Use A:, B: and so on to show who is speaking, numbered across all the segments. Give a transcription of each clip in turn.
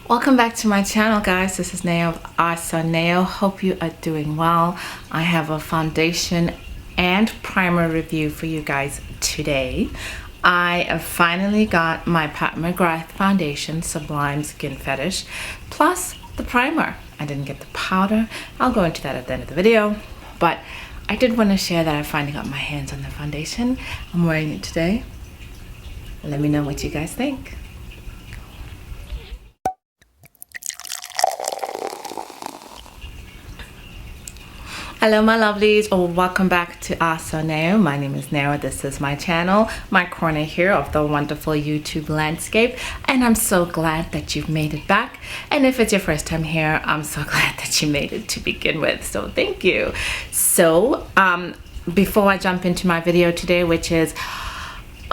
A: Welcome back to my channel, guys. This is Neo of Ahhhsoneo. Hope you are doing well. I have a foundation and primer review for you guys today. I have finally got my McGrath foundation, Sublime Skin Fetish, plus the primer. I didn't get the powder. I'll go into that at the end of the video, but I did want to share that I finally got my hands on the foundation. I'm wearing it today. Let me know what you guys think. Hello my lovelies, or welcome back to Ahhhsoneo. My name is Nara. This is my channel, my corner here of the wonderful YouTube landscape, and I'm so glad that you've made it back. And if it's your first time here, I'm so glad that you made it to begin with, so thank you. So before I jump into my video today, which is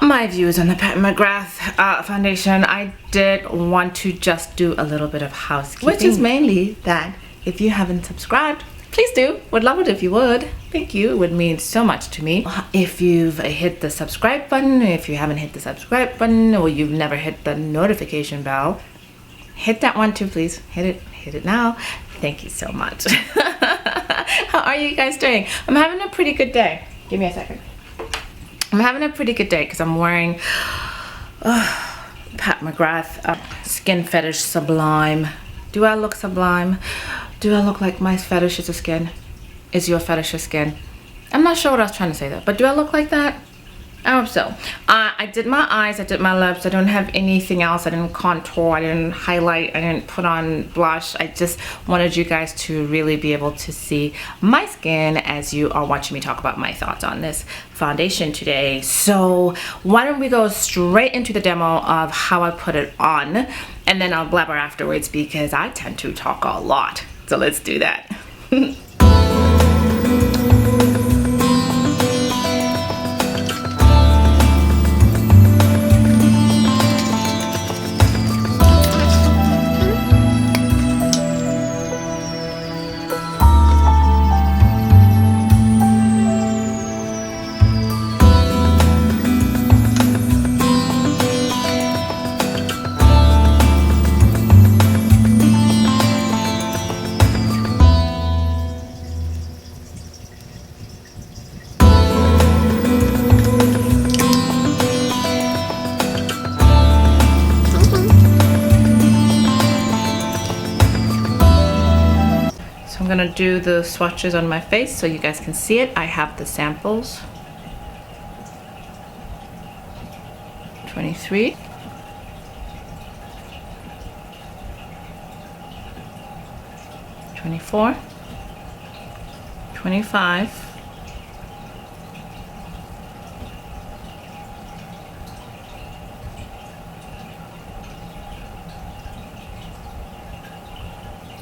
A: my views on the McGrath foundation, I did want to just do a little bit of housekeeping, which is mainly that if you haven't subscribed, please do. Would love it if you would. Thank you. It would mean so much to me. If you've hit the subscribe button, if you haven't hit the subscribe button, or you've never hit the notification bell, hit that one too, please. Hit it now. Thank you so much. How are you guys doing? I'm having a pretty good day. Give me a second. I'm having a pretty good day because I'm wearing McGrath Skin Fetish Sublime. Do I look sublime? Do I look like my fetish is a skin? Is your fetish a skin? I'm not sure what I was trying to say there, but do I look like that? I hope so. I did my eyes, I did my lips. I don't have anything else. I didn't contour, I didn't highlight, I didn't put on blush. I just wanted you guys to really be able to see my skin as you are watching me talk about my thoughts on this foundation today. So why don't we go straight into the demo of how I put it on, and then I'll blabber afterwards because I tend to talk a lot. So let's do that. I'm gonna do the swatches on my face so you guys can see it. I have the samples. 23. 24. 25.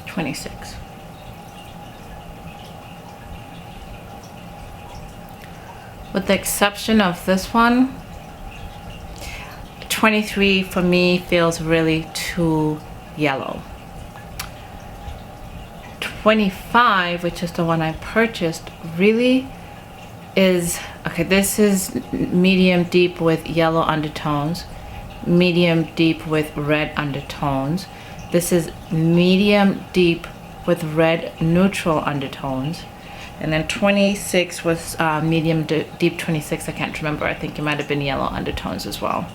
A: 26. With the exception of this one, 23 for me feels really too yellow. 25, which is the one I purchased, really is, okay, this is medium deep with yellow undertones, medium deep with red undertones. This is medium deep with red neutral undertones. And then 26 was medium deep 26. I can't remember. I think it might have been yellow undertones as well.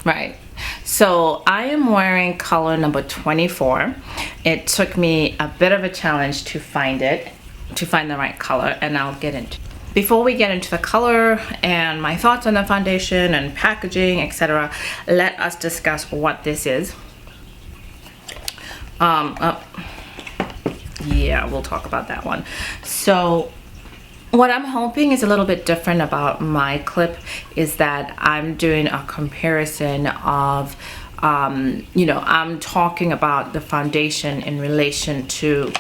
A: Right, so I am wearing color number 24. It took me a bit of a challenge to find the right color, and I'll get into it. Before we get into the color and my thoughts on the foundation and packaging, etc., let us discuss what this is. Yeah, we'll talk about that one. So what I'm hoping is a little bit different about my clip is that I'm doing a comparison of, you know, I'm talking about the foundation in relation to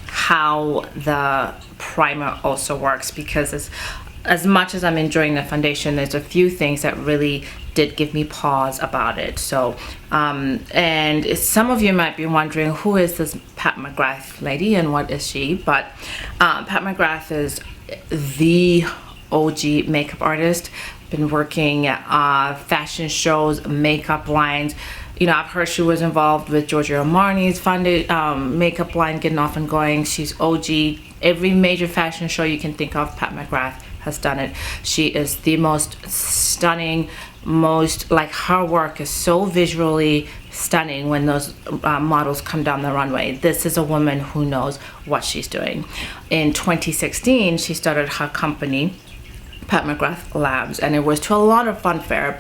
A: how the primer also works, because as much as I'm enjoying the foundation, there's a few things that really did give me pause about it. So, and some of you might be wondering, who is this Pat McGrath lady and what is she? But Pat McGrath is the OG makeup artist. Been working at fashion shows, makeup lines. You know, I've heard she was involved with Giorgio Armani's makeup line getting off and going. She's OG. Every major fashion show you can think of, Pat McGrath has done it. She is the most stunning, like her work is so visually stunning when those models come down the runway. This is a woman who knows what she's doing. In 2016, she started her company, Pat McGrath Labs, and it was to a lot of fanfare.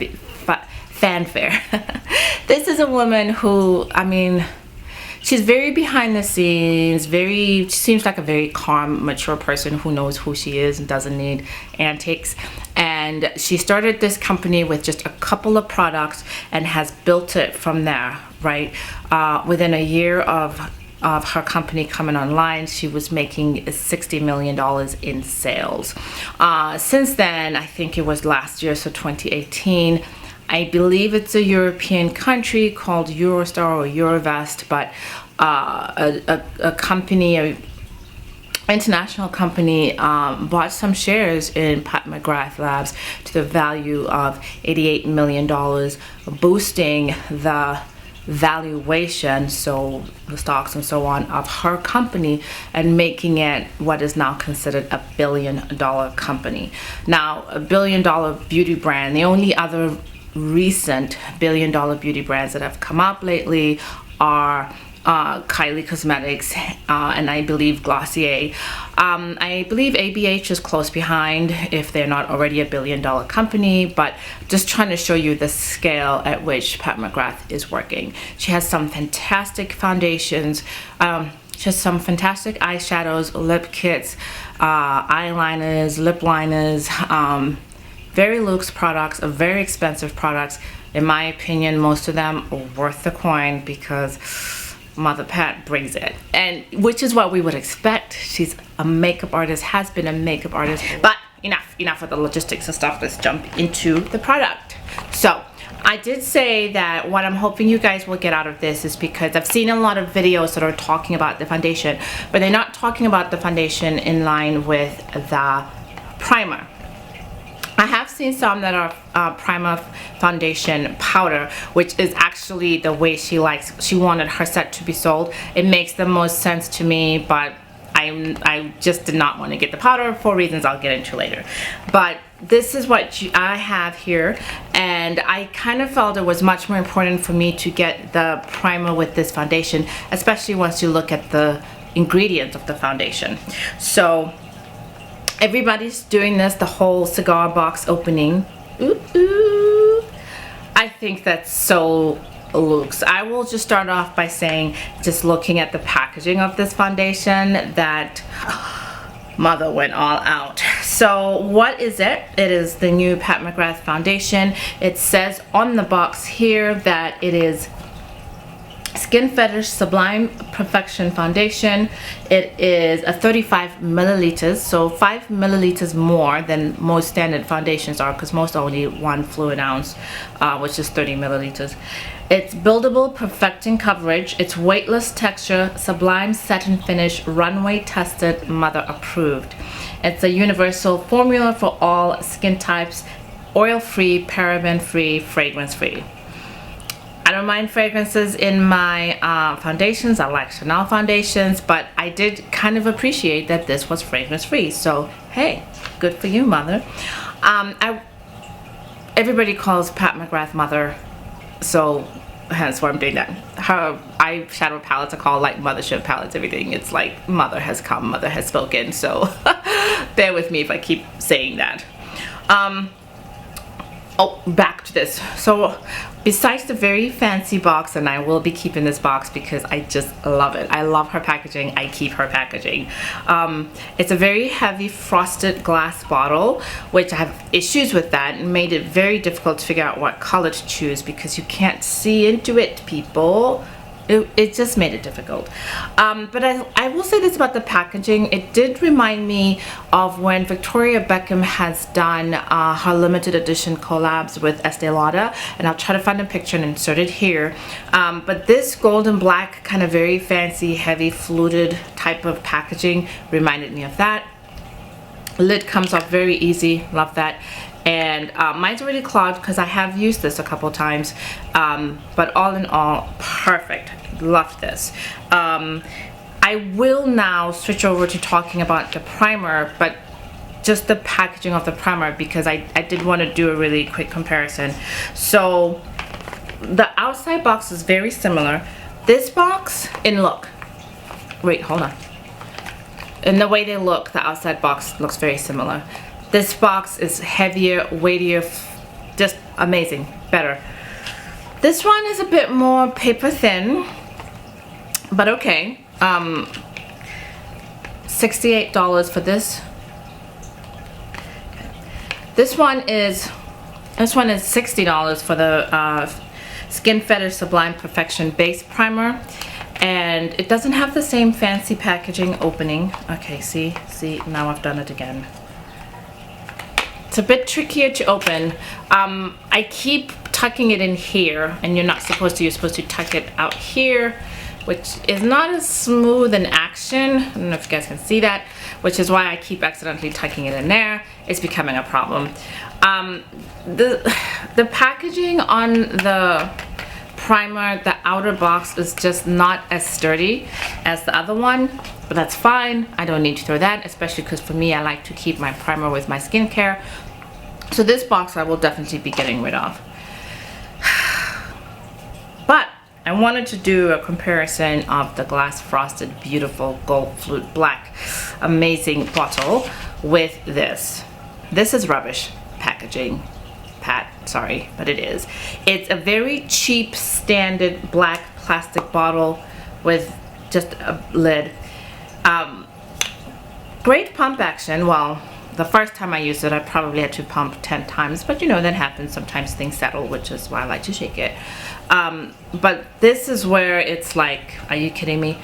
A: This is a woman who, I mean, she's very behind the scenes, she seems like a very calm, mature person who knows who she is and doesn't need antics. And she started this company with just a couple of products and has built it from there, right? Within a year of her company coming online, she was making $60 million in sales. Since then, I think it was last year, so 2018, I believe it's a European country called Eurostar or Eurovest, but a company, an international company, bought some shares in Pat McGrath Labs to the value of $88 million, boosting the valuation, so the stocks and so on, of her company, and making it what is now considered a $1 billion company. Now, a $1 billion beauty brand, the only other recent $1 billion beauty brands that have come up lately are Kylie Cosmetics and I believe Glossier. I believe ABH is close behind if they're not already a $1 billion company, but just trying to show you the scale at which Pat McGrath is working. She has some fantastic foundations, she has some fantastic eyeshadows, lip kits, eyeliners, lip liners, very luxe products, very expensive products. In my opinion, most of them are worth the coin because Mother Pat brings it, and which is what we would expect. She's a makeup artist, has been a makeup artist. But enough of the logistics and stuff. Let's jump into the product. So I did say that what I'm hoping you guys will get out of this is, because I've seen a lot of videos that are talking about the foundation, but they're not talking about the foundation in line with the primer. I have seen some that are primer foundation powder, which is actually the way she wanted her set to be sold. It makes the most sense to me, but I just did not want to get the powder for reasons I'll get into later. But this is what I have here, and I kind of felt it was much more important for me to get the primer with this foundation, especially once you look at the ingredients of the foundation. So everybody's doing this, the whole cigar box opening. Ooh, ooh. I think that's so luxe. I will just start off by saying, just looking at the packaging of this foundation, that Mother went all out. So what is it? It is the new Pat McGrath foundation. It says on the box here that it is Skin Fetish Sublime Perfection Foundation. It is a 35 milliliters, so 5 milliliters more than most standard foundations are, because most are only 1 fluid ounce, which is 30 milliliters. It's buildable, perfecting coverage. It's weightless texture, sublime satin finish, runway tested, Mother approved. It's a universal formula for all skin types, oil-free, paraben-free, fragrance-free. I don't mind fragrances in my foundations. I like Chanel foundations, but I did kind of appreciate that this was fragrance free. So hey, good for you, Mother. Everybody calls Pat McGrath Mother, so hence why I'm doing that. Her eyeshadow palettes are called like mothership palettes, everything. It's like Mother has come, Mother has spoken. So bear with me if I keep saying that. Oh, back to this. So besides the very fancy box, and I will be keeping this box because I just love it. I love her packaging. I keep her packaging. It's a very heavy frosted glass bottle, which I have issues with that and made it very difficult to figure out what color to choose because you can't see into it, people. It just made it difficult. But I will say this about the packaging. It did remind me of when Victoria Beckham has done her limited edition collabs with Estee Lauder, and I'll try to find a picture and insert it here. But this golden black, kind of very fancy, heavy, fluted type of packaging reminded me of that. Lid comes off very easy, love that. And mine's already clogged because I have used this a couple times, but all in all, perfect. Love this. I will now switch over to talking about the primer, but just the packaging of the primer, because I did want to do a really quick comparison. So the outside box is very similar. This box, in look, wait, hold on. In the way they look, the outside box looks very similar. This box is heavier, weightier, just amazing, better. This one is a bit more paper thin, but okay. $68 for this. This one is $60 for the Skin Fetish Sublime Perfection Base Primer. And it doesn't have the same fancy packaging opening. Okay, see, now I've done it again. It's a bit trickier to open. I keep tucking it in here, and you're not supposed to. You're supposed to tuck it out here, which is not as smooth in action. I don't know if you guys can see that, which is why I keep accidentally tucking it in there. It's becoming a problem. The packaging on the primer, the outer box is just not as sturdy as the other one, but that's fine. I don't need to throw that, especially because for me, I like to keep my primer with my skincare. So this box I will definitely be getting rid of. But I wanted to do a comparison of the glass frosted beautiful gold flute black amazing bottle with this. This is rubbish packaging, Pat, sorry, but it is. It's a very cheap standard black plastic bottle with just a lid. Great pump action. Well, the first time I used it, I probably had to pump 10 times, but you know, that happens. Sometimes things settle, which is why I like to shake it. But this is where it's like, are you kidding me?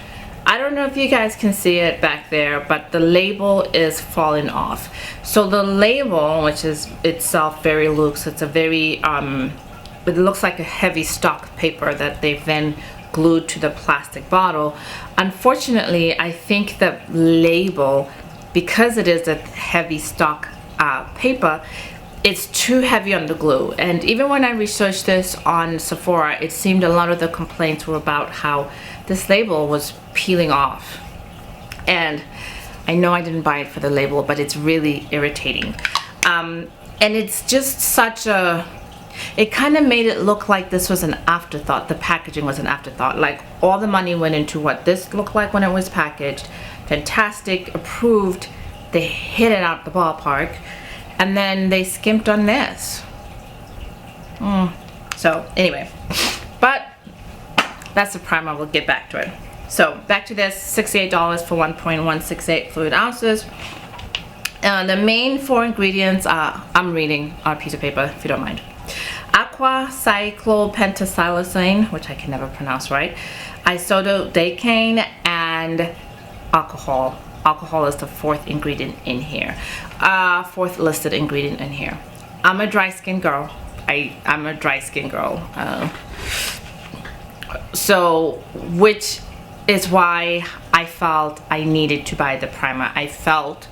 A: I don't know if you guys can see it back there, but the label is falling off. So the label, which is itself very loose, it's a very, it looks like a heavy stock paper that they've then glued to the plastic bottle. Unfortunately, I think the label, because it is a heavy stock paper, it's too heavy on the glue. And even when I researched this on Sephora, it seemed a lot of the complaints were about how this label was peeling off. And I know I didn't buy it for the label, but it's really irritating. And it's just such a, it kind of made it look like this was an afterthought. The packaging was an afterthought. Like all the money went into what this looked like when it was packaged. Fantastic, approved. They hit it out the ballpark. And then they skimped on this. So anyway, but that's the primer. We'll get back to it. So back to this, $68 for 1.168 fluid ounces. The main four ingredients are, I'm reading on a piece of paper if you don't mind. Aqua cyclopentasilicylene, which I can never pronounce right, isododecane, and alcohol. Alcohol is the fourth ingredient in here. Fourth listed ingredient in here. I'm a dry skin girl. I'm a dry skin girl. So, which is why I felt I needed to buy the primer. I felt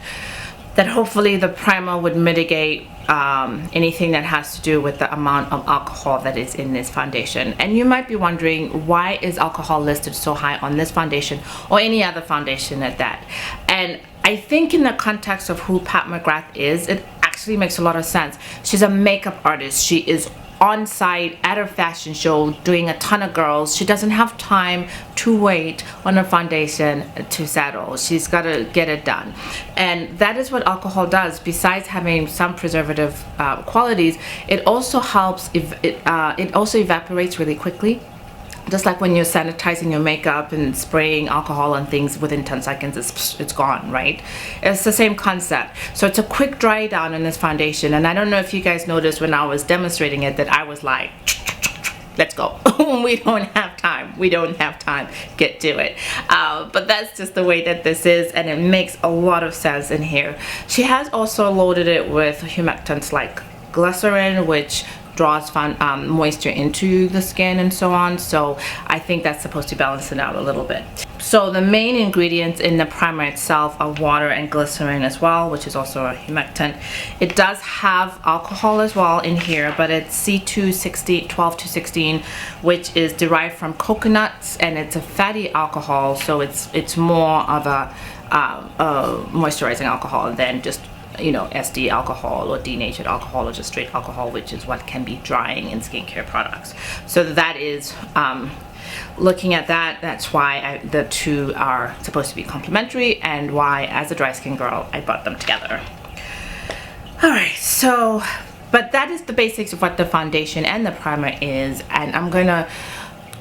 A: that hopefully the primer would mitigate anything that has to do with the amount of alcohol that is in this foundation. And you might be wondering, why is alcohol listed so high on this foundation or any other foundation at that? And I think in the context of who Pat McGrath is, it actually makes a lot of sense. She's a makeup artist. She is on site at a fashion show doing a ton of girls. She doesn't have time to wait on her foundation to settle. She's got to get it done, and that is what alcohol does. Besides having some preservative qualities, it also helps if it also evaporates really quickly. Just like when you're sanitizing your makeup and spraying alcohol on things, within 10 seconds it's gone, right? It's the same concept. So it's a quick dry down in this foundation. And I don't know if you guys noticed when I was demonstrating it that I was like, let's go. We don't have time. We don't have time. Get to it. But that's just the way that this is, and it makes a lot of sense in here. She has also loaded it with humectants like glycerin, which draws moisture into the skin and so on. So I think that's supposed to balance it out a little bit. So the main ingredients in the primer itself are water and glycerin as well, which is also a humectant. It does have alcohol as well in here, but it's C2 12 to 16, which is derived from coconuts, and it's a fatty alcohol, so it's more of a moisturizing alcohol than just, you know, SD alcohol or denatured alcohol or just straight alcohol, which is what can be drying in skincare products. So that is, looking at that, that's why the two are supposed to be complementary, and why, as a dry skin girl, I brought them together. All right, so, but that is the basics of what the foundation and the primer is, and I'm gonna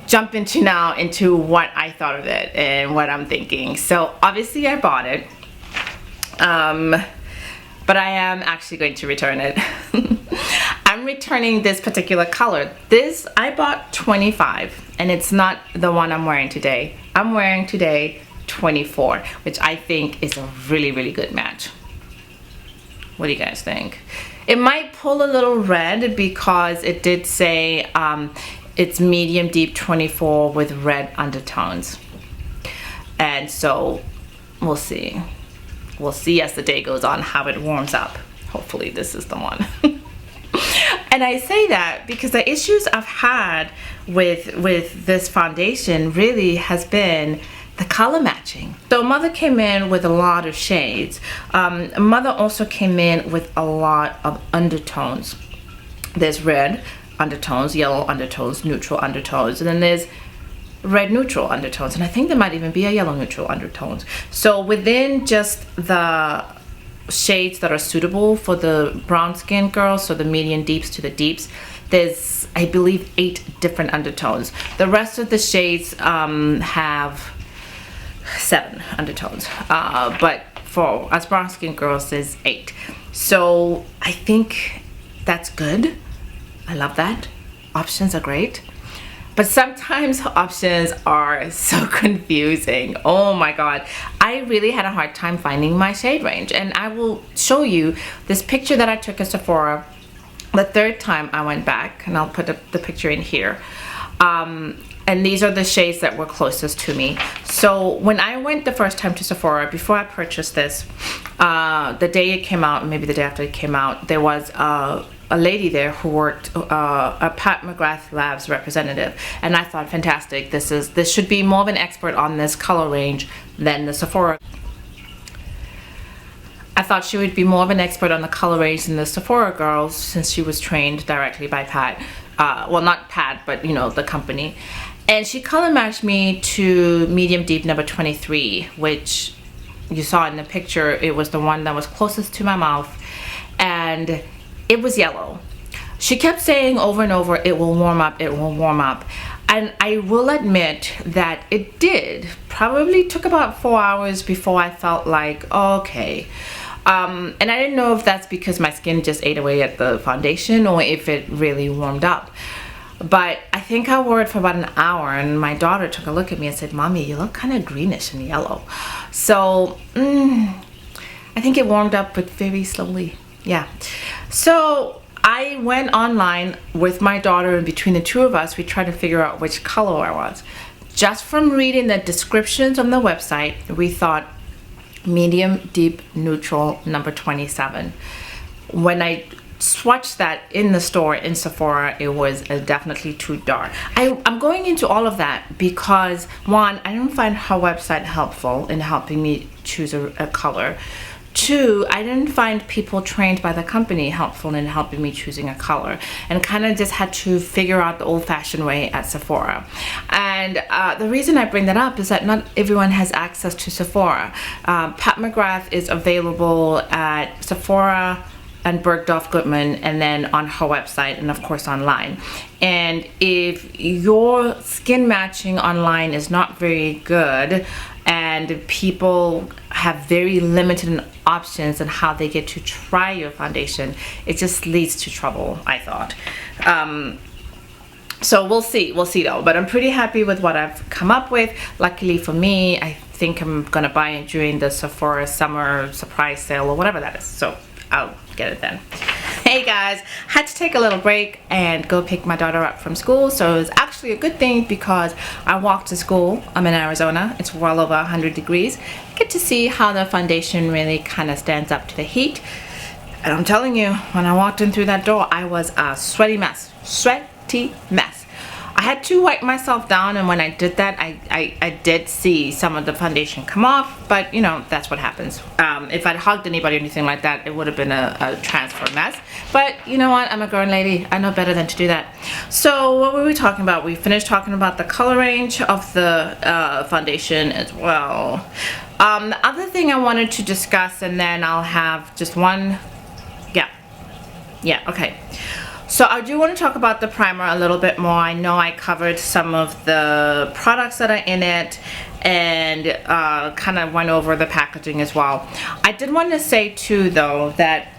A: jump into what I thought of it and what I'm thinking. So obviously I bought it. But I am actually going to return it. I'm returning this particular color. This, I bought 25, and it's not the one I'm wearing today. I'm wearing today 24, which I think is a really, really good match. What do you guys think? It might pull a little red because it did say it's medium deep 24 with red undertones. And so we'll see. We'll see as the day goes on how it warms up. Hopefully this is the one. And I say that because the issues I've had with this foundation really has been the color matching. So Mother came in with a lot of shades. Mother also came in with a lot of undertones. There's red undertones, yellow undertones, neutral undertones, and then there's red neutral undertones, and I think there might even be a yellow neutral undertones. So within just the shades that are suitable for the brown skin girls, so the medium deeps to the deeps, there's, I believe, 8 different undertones. The rest of the shades have 7 undertones, but for us brown skin girls there's 8. So I think that's good. I love that. Options are great. But sometimes options are so confusing. Oh my God. I really had a hard time finding my shade range. And I will show you this picture that I took at Sephora the 3rd time I went back. And I'll put the picture in here. And these are the shades that were closest to me. So when I went the first time to Sephora, before I purchased this, the day it came out, maybe the day after it came out, there was a lady there who worked, a Pat McGrath Labs representative, and I thought, fantastic, this should be more of an expert on this color range than the Sephora. I thought she would be more of an expert on the color range than the Sephora girls, since she was trained directly by Pat. Well, not Pat, but you know, the company. And she color matched me to medium deep number 23, which you saw in the picture. It was the one that was closest to my mouth, and it was yellow. She kept saying over and over, it will warm up, it will warm up. And I will admit that it did. Probably took about 4 hours before I felt like, okay. And I didn't know if that's because my skin just ate away at the foundation or if it really warmed up. But I think I wore it for about an hour, and my daughter took a look at me and said, Mommy, you look kind of greenish and yellow. So I think it warmed up, but very slowly. Yeah. So I went online with my daughter, and between the two of us, we tried to figure out which color I was. Just from reading the descriptions on the website, we thought medium deep neutral number 27. When I swatched that in the store in Sephora, it was definitely too dark. I'm going into all of that because, one, I don't find her website helpful in helping me choose a color. Two, I didn't find people trained by the company helpful in helping me choosing a color, and kind of just had to figure out the old-fashioned way at Sephora. And the reason I bring that up is that not everyone has access to Sephora. Pat McGrath is available at Sephora and Bergdorf Goodman, and then on her website, and of course online. And if your skin matching online is not very good, and people have very limited options on how they get to try your foundation, it just leads to trouble, I thought. So we'll see though, but I'm pretty happy with what I've come up with. Luckily for me, I think I'm gonna buy it during the Sephora summer surprise sale or whatever that is, so I'll get it then. Hey guys, had to take a little break and go pick my daughter up from school, so it was actually a good thing because I walked to school. I'm in Arizona, it's well over 100 degrees. Get to see how the foundation really kind of stands up to the heat. And I'm telling you, when I walked in through that door, I was a sweaty mess. I had to wipe myself down, and when I did that, I did see some of the foundation come off, but you know, that's what happens. If I'd hugged anybody or anything like that, it would have been a transfer mess. But you know what, I'm a grown lady, I know better than to do that. So what were we talking about? We finished talking about the color range of the foundation as well. The other thing I wanted to discuss, and then I'll have just one, okay. So I do want to talk about the primer a little bit more. I know I covered some of the products that are in it, and kind of went over the packaging as well. I did want to say too though that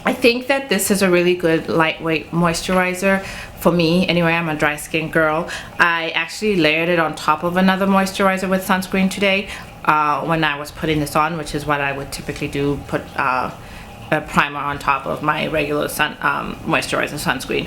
A: I think that this is a really good lightweight moisturizer for me. Anyway, I'm a dry skin girl. I actually layered it on top of another moisturizer with sunscreen today when I was putting this on, which is what I would typically do, put a primer on top of my regular moisturizer sunscreen.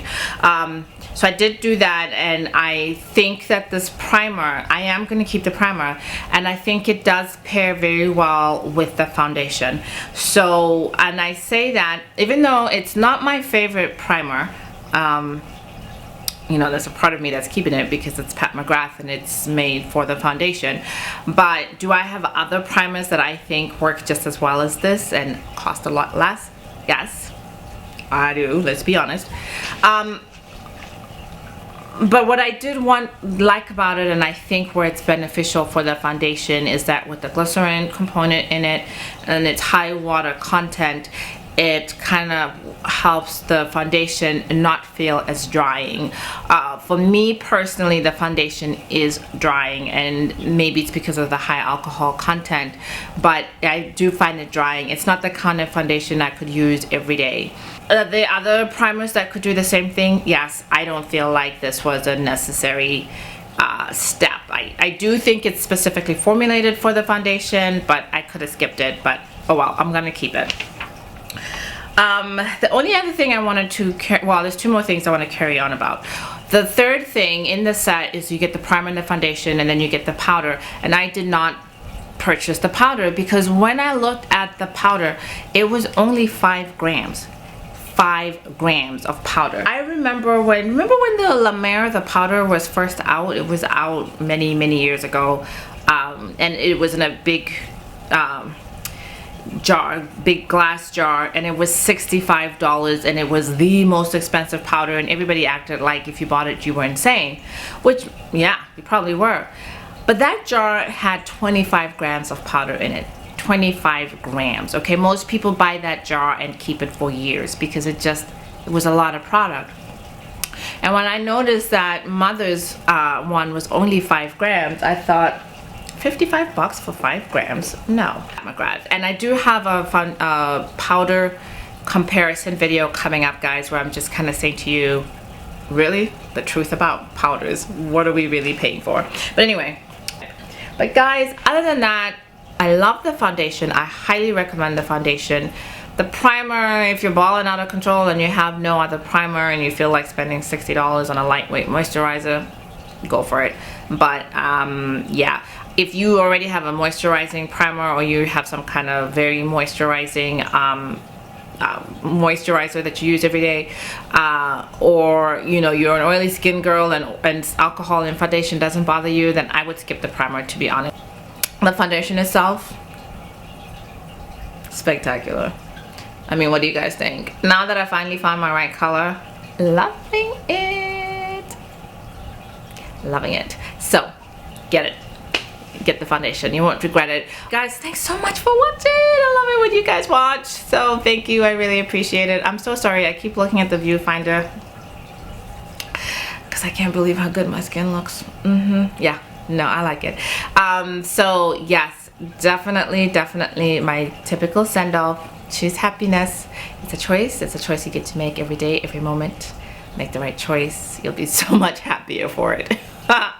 A: So I did do that, and I think that this primer, I am going to keep the primer, and I think it does pair very well with the foundation. So, and I say that even though it's not my favorite primer, you know, there's a part of me that's keeping it because it's Pat McGrath and it's made for the foundation. But do I have other primers that I think work just as well as this and cost a lot less? Yes, I do, let's be honest. But what I did like about it, and I think where it's beneficial for the foundation, is that with the glycerin component in it and its high water content, it kind of helps the foundation not feel as drying. For me personally, the foundation is drying, and maybe it's because of the high alcohol content, but I do find it drying. It's not the kind of foundation I could use every day. The other primers that could do the same thing, yes, I don't feel like this was a necessary step. I do think it's specifically formulated for the foundation, but I could have skipped it, but oh well, I'm gonna keep it. The only other thing I wanted to well, there's two more things I want to carry on about. The third thing in the set is you get the primer and the foundation, and then you get the powder, and I did not purchase the powder because when I looked at the powder, it was only 5 grams. 5 grams of powder. I remember when the La Mer, the powder, was first out. It was out many years ago, and it was in a big jar, big glass jar, and it was $65, and it was the most expensive powder, and everybody acted like if you bought it you were insane, which yeah, you probably were. But that jar had 25 grams of powder in it. 25 grams. Okay, most people buy that jar and keep it for years because it was a lot of product. And when I noticed that Mother's one was only 5 grams, I thought, $55 for 5 grams? No. McGrath. And I do have a fun powder comparison video coming up, guys, where I'm just kind of saying to you, really, the truth about powders. What are we really paying for? But anyway, but guys, other than that, I love the foundation. I highly recommend the foundation. The primer, if you're balling out of control and you have no other primer and you feel like spending $60 on a lightweight moisturizer, go for it. But yeah, if you already have a moisturizing primer, or you have some kind of very moisturizing moisturizer that you use every day, or you know, you're an oily skin girl and alcohol and foundation doesn't bother you, then I would skip the primer, to be honest. The foundation itself, spectacular. I mean, what do you guys think? Now that I finally found my right color, loving it. Loving it. So, get it. Get the foundation. You won't regret it. Guys, thanks so much for watching. I love it when you guys watch. So, thank you. I really appreciate it. I'm so sorry. I keep looking at the viewfinder because I can't believe how good my skin looks. Yeah. No, I like it. So, yes, definitely my typical send-off. Choose happiness. It's a choice. It's a choice you get to make every day, every moment. Make the right choice. You'll be so much happier for it. Bye.